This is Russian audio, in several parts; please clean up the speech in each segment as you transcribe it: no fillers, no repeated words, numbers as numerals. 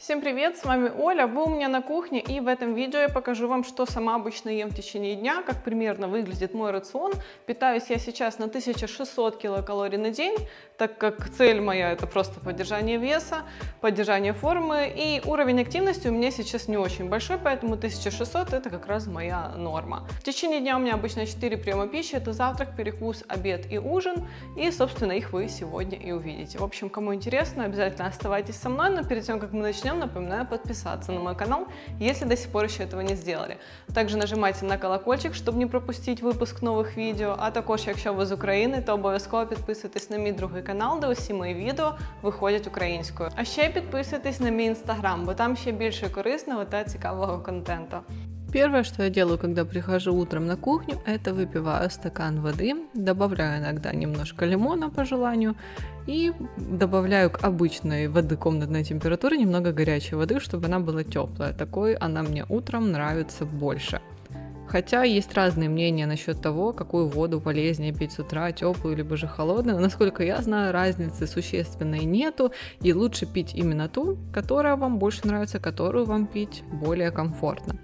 Всем привет, с вами Оля, вы у меня на кухне, и в этом видео я покажу вам, что сама обычно ем в течение дня, как примерно выглядит мой рацион. Питаюсь я сейчас на 1600 килокалорий на день, так как цель моя это просто поддержание веса, поддержание формы, и уровень активности у меня сейчас не очень большой, поэтому 1600 это как раз моя норма. В течение дня у меня обычно 4 приема пищи, это завтрак, перекус, обед и ужин, и собственно их вы сегодня и увидите. В общем, кому интересно, обязательно оставайтесь со мной, но перед тем, как мы начнем, напоминаю подписаться на мой канал, если до сих пор еще этого не сделали. Також нажимайте на колокольчик, щоб не пропустити випуск нових відео, а також, якщо ви з України, то обов'язково підписуйтесь на мій другий канал, де усі мої відео виходять українською. А ще підписуйтесь на мій інстаграм, бо там ще більше корисного та цікавого контенту. Первое, что я делаю, когда прихожу утром на кухню, это выпиваю стакан воды, добавляю иногда немножко лимона по желанию и добавляю к обычной воды комнатной температуры немного горячей воды, чтобы она была теплая. Такой она мне утром нравится больше. Хотя есть разные мнения насчет того, какую воду полезнее пить с утра, теплую либо же холодную. Насколько я знаю, разницы существенной нету, и лучше пить именно ту, которая вам больше нравится, которую вам пить более комфортно.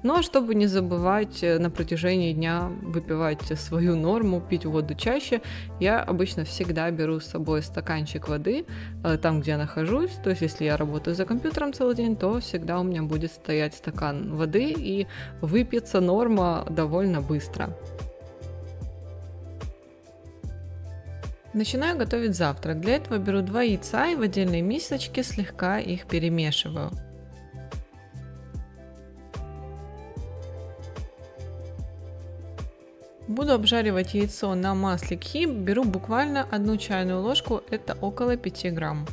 Но чтобы не забывать на протяжении дня выпивать свою норму, пить воду чаще, я обычно всегда беру с собой стаканчик воды там, где я нахожусь. То есть, если я работаю за компьютером целый день, то всегда у меня будет стоять стакан воды, и выпьется норма довольно быстро. Начинаю готовить завтрак. Для этого беру 2 яйца и в отдельной мисочке слегка их перемешиваю. Буду обжаривать яйцо на масле ghee, беру буквально 1 чайную ложку, это около 5 грамм.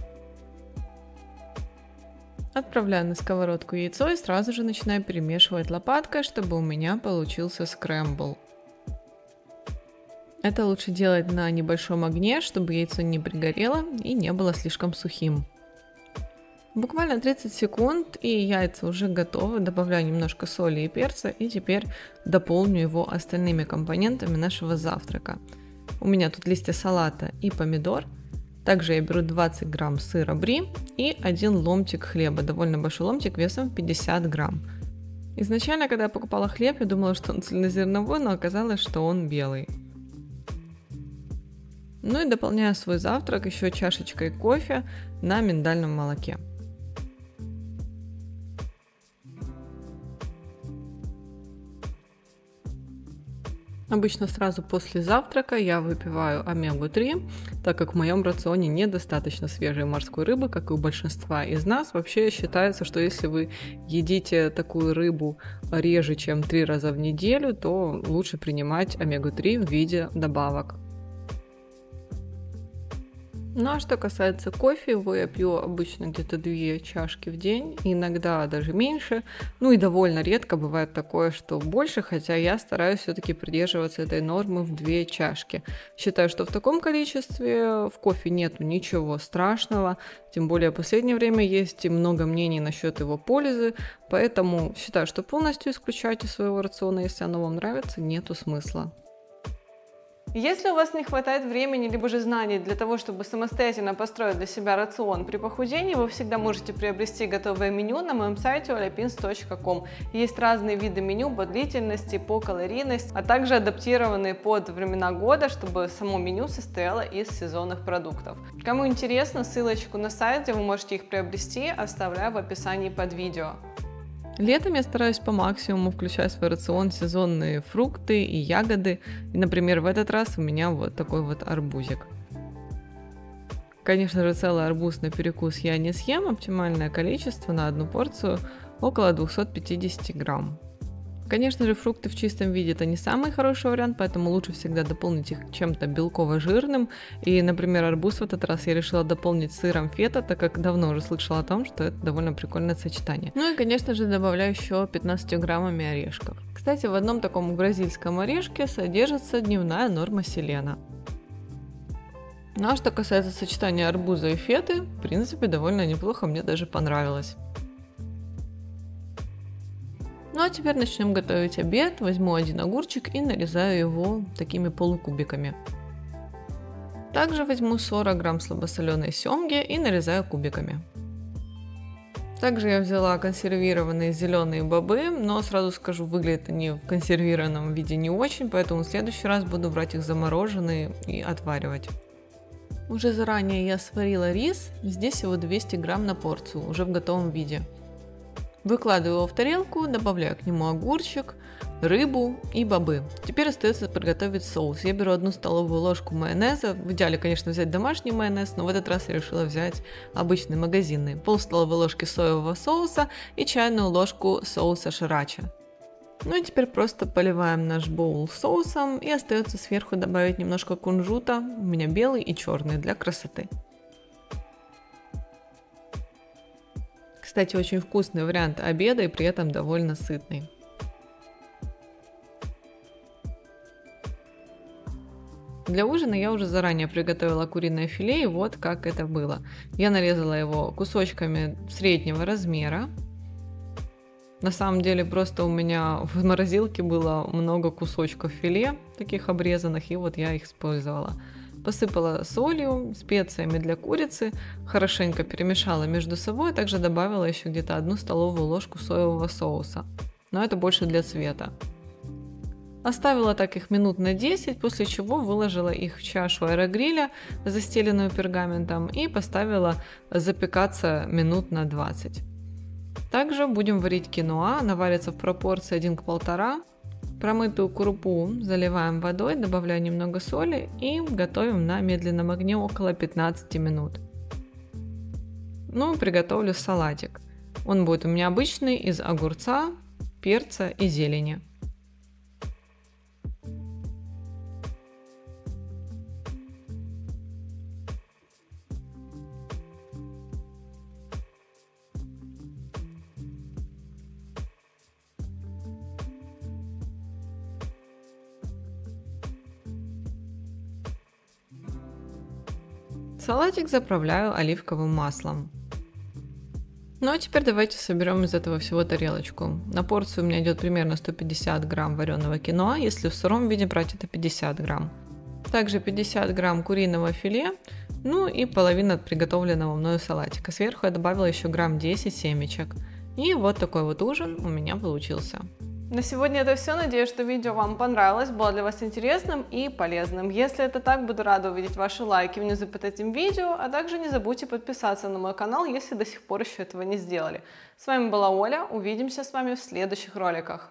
Отправляю на сковородку яйцо и сразу же начинаю перемешивать лопаткой, чтобы у меня получился скрэмбл. Это лучше делать на небольшом огне, чтобы яйцо не пригорело и не было слишком сухим. Буквально 30 секунд, и яйца уже готовы. Добавляю немножко соли и перца, и теперь дополню его остальными компонентами нашего завтрака. У меня тут листья салата и помидор. Также я беру 20 грамм сыра бри и 1 ломтик хлеба, довольно большой ломтик весом 50 грамм. Изначально, когда я покупала хлеб, я думала, что он цельнозерновой, но оказалось, что он белый. Ну и дополняю свой завтрак еще чашечкой кофе на миндальном молоке. Обычно сразу после завтрака я выпиваю омегу-3, так как в моем рационе недостаточно свежей морской рыбы, как и у большинства из нас. Вообще считается, что если вы едите такую рыбу реже, чем 3 раза в неделю, то лучше принимать омегу-3 в виде добавок. Ну а что касается кофе, его я пью обычно где-то 2 чашки в день, иногда даже меньше. Ну и довольно редко бывает такое, что больше, хотя я стараюсь все-таки придерживаться этой нормы в 2 чашки. Считаю, что в таком количестве в кофе нету ничего страшного, тем более в последнее время есть много мнений насчет его пользы, поэтому считаю, что полностью исключать из своего рациона, если оно вам нравится, нету смысла. Если у вас не хватает времени либо же знаний для того, чтобы самостоятельно построить для себя рацион при похудении, вы всегда можете приобрести готовое меню на моем сайте olyapins.com. Есть разные виды меню по длительности, по калорийности, а также адаптированные под времена года, чтобы само меню состояло из сезонных продуктов. Кому интересно, ссылочку на сайт, где вы можете их приобрести, оставляю в описании под видео. Летом я стараюсь по максимуму включать в свой рацион сезонные фрукты и ягоды. И, например, в этот раз у меня вот такой вот арбузик. Конечно же, целый арбуз на перекус я не съем, оптимальное количество на одну порцию около 250 грамм. Конечно же, фрукты в чистом виде это не самый хороший вариант, поэтому лучше всегда дополнить их чем-то белково-жирным. И, например, арбуз в этот раз я решила дополнить сыром фета, так как давно уже слышала о том, что это довольно прикольное сочетание. Ну и, конечно же, добавляю еще 15 граммами орешков. Кстати, в одном таком бразильском орешке содержится дневная норма селена. Ну а что касается сочетания арбуза и феты, в принципе, довольно неплохо, мне даже понравилось. Ну а теперь начнем готовить обед. Возьму 1 огурчик и нарезаю его такими полукубиками. Также возьму 40 грамм слабосоленой семги и нарезаю кубиками. Также я взяла консервированные зеленые бобы, но сразу скажу, выглядят они в консервированном виде не очень, поэтому в следующий раз буду брать их замороженные и отваривать. Уже заранее я сварила рис, здесь всего 200 грамм на порцию, уже в готовом виде. Выкладываю его в тарелку, добавляю к нему огурчик, рыбу и бобы. Теперь остается приготовить соус. Я беру 1 столовую ложку майонеза. В идеале, конечно, взять домашний майонез, но в этот раз я решила взять обычный магазинный. Пол столовой ложки соевого соуса и чайную ложку соуса шрирача. Ну и теперь просто поливаем наш боул соусом, и остается сверху добавить немножко кунжута, у меня белый и черный, для красоты. Кстати, очень вкусный вариант обеда и при этом довольно сытный. Для ужина я уже заранее приготовила куриное филе, и вот как это было. Я нарезала его кусочками среднего размера. На самом деле просто у меня в морозилке было много кусочков филе, таких обрезанных, и вот я их использовала. Посыпала солью, специями для курицы, хорошенько перемешала между собой, также добавила еще где-то 1 столовую ложку соевого соуса, но это больше для цвета. Оставила так их минут на 10, после чего выложила их в чашу аэрогриля, застеленную пергаментом, и поставила запекаться минут на 20. Также будем варить киноа, она варится в пропорции 1 к 1,5. Промытую крупу заливаем водой, добавляю немного соли и готовим на медленном огне около 15 минут. Ну и приготовлю салатик. Он будет у меня обычный, из огурца, перца и зелени. Салатик заправляю оливковым маслом. Ну а теперь давайте соберем из этого всего тарелочку. На порцию у меня идет примерно 150 грамм вареного киноа, если в сыром виде брать, это 50 грамм. Также 50 грамм куриного филе, ну и половина приготовленного мною салатика. Сверху я добавила еще грамм 10 семечек. И вот такой вот ужин у меня получился. На сегодня это все. Надеюсь, что видео вам понравилось, было для вас интересным и полезным. Если это так, буду рада увидеть ваши лайки внизу под этим видео, а также не забудьте подписаться на мой канал, если до сих пор еще этого не сделали. С вами была Оля, увидимся с вами в следующих роликах.